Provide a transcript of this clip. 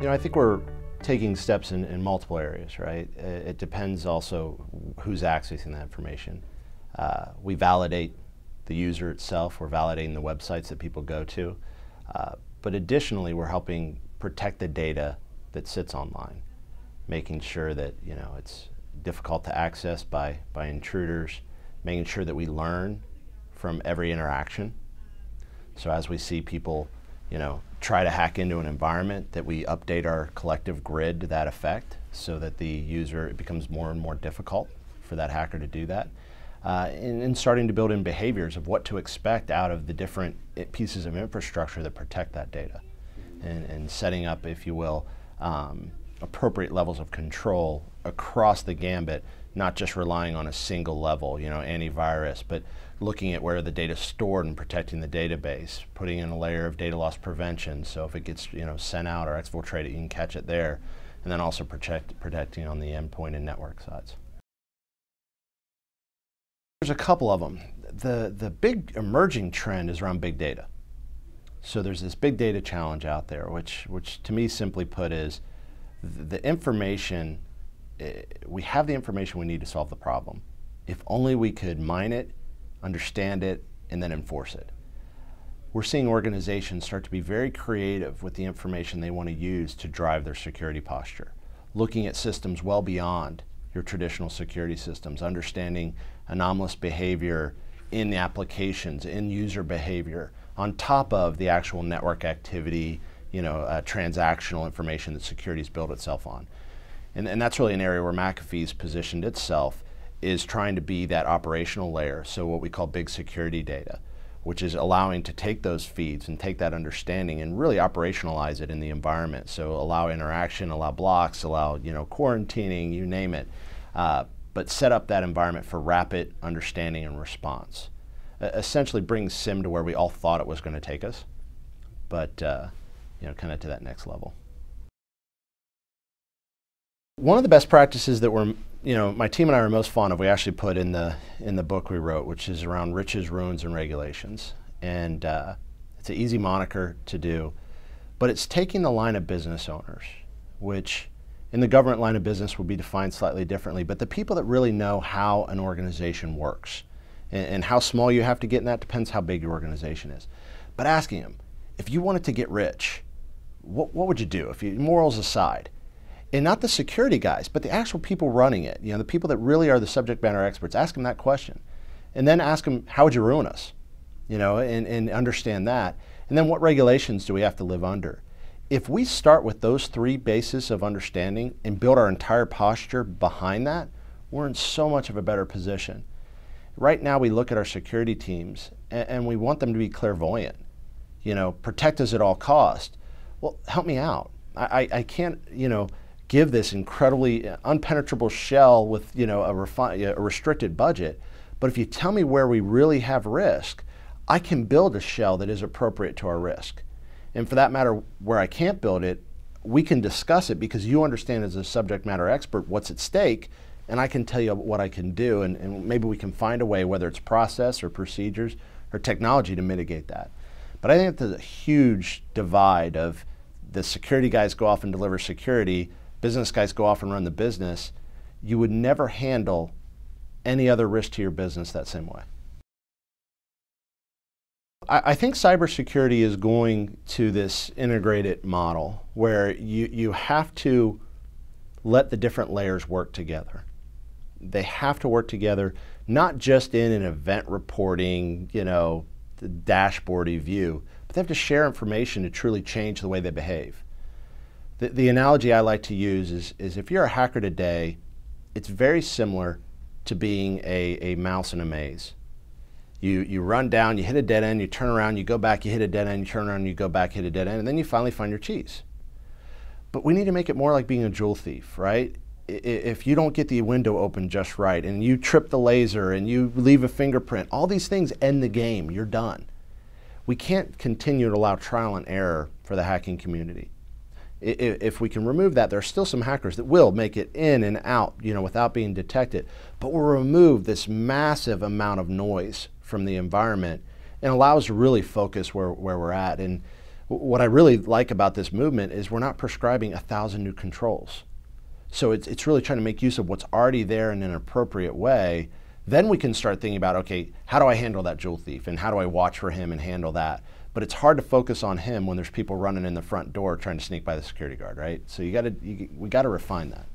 I think we're taking steps in multiple areas, right? It depends also who's accessing that information. We validate the user itself. We're validating the websites that people go to. But additionally, we're helping protect the data that sits online, making sure that it's difficult to access by intruders, making sure that we learn from every interaction. So as we see people try to hack into an environment, that we update our collective grid to that effect so that the user, it becomes more and more difficult for that hacker to do that. And starting to build in behaviors of what to expect out of the different pieces of infrastructure that protect that data. And setting up, if you will, appropriate levels of control across the gambit, not just relying on a single level, antivirus, but looking at where the data is stored and protecting the database, putting in a layer of data loss prevention, so if it gets sent out or exfiltrated, you can catch it there, and then also protecting on the endpoint and network sides. There's a couple of them. The big emerging trend is around big data. So there's this big data challenge out there, which to me, simply put, is the information. We have the information we need to solve the problem. If only we could mine it, understand it, and then enforce it. We're seeing organizations start to be very creative with the information they want to use to drive their security posture, looking at systems well beyond your traditional security systems, understanding anomalous behavior in the applications, in user behavior, on top of the actual network activity, transactional information that security's built itself on. And that's really an area where McAfee's positioned itself, is trying to be that operational layer, so what we call big security data, which is allowing to take those feeds and take that understanding and really operationalize it in the environment. So allow interaction, allow blocks, allow quarantining, you name it, but set up that environment for rapid understanding and response. Essentially bring SIM to where we all thought it was going to take us, but kind of to that next level. One of the best practices that my team and I are most fond of, we actually put in the book we wrote, which is around riches, ruins, and regulations. And it's an easy moniker to do, but it's taking the line of business owners, which in the government line of business will be defined slightly differently, but the people that really know how an organization works. And how small you have to get in that depends how big your organization is. But asking them, if you wanted to get rich, what would you do, morals aside? And not the security guys, but the actual people running it, the people that really are the subject matter experts. Ask them that question. And then ask them, how would you ruin us? And understand that. And then what regulations do we have to live under? If we start with those three bases of understanding and build our entire posture behind that, we're in so much of a better position. Right now we look at our security teams and we want them to be clairvoyant. Protect us at all costs. Well, help me out. I can't, give this incredibly unpenetrable shell with a restricted budget, but if you tell me where we really have risk, I can build a shell that is appropriate to our risk. And for that matter, where I can't build it, we can discuss it because you understand as a subject matter expert what's at stake, and I can tell you what I can do, and maybe we can find a way, whether it's process or procedures or technology, to mitigate that. But I think there's a huge divide of the security guys go off and deliver security, business guys go off and run the business. You would never handle any other risk to your business that same way. I think cybersecurity is going to this integrated model where you have to let the different layers work together. They have to work together, not just in an event reporting, the dashboardy view, but they have to share information to truly change the way they behave. The analogy I like to use is if you're a hacker today, it's very similar to being a mouse in a maze. You run down, you hit a dead end, you turn around, you go back, you hit a dead end, you turn around, you go back, hit a dead end, and then you finally find your cheese. But we need to make it more like being a jewel thief, right? If you don't get the window open just right, and you trip the laser, and you leave a fingerprint, all these things end the game, you're done. We can't continue to allow trial and error for the hacking community. If we can remove that, there are still some hackers that will make it in and out, without being detected, but we'll remove this massive amount of noise from the environment and allow us to really focus where we're at. And What I really like about this movement is we're not prescribing 1,000 new controls. So it's really trying to make use of what's already there in an appropriate way. Then we can start thinking about, okay, how do I handle that jewel thief, and how do I watch for him and handle that? But it's hard to focus on him when there's people running in the front door trying to sneak by the security guard, right? So we got to refine that.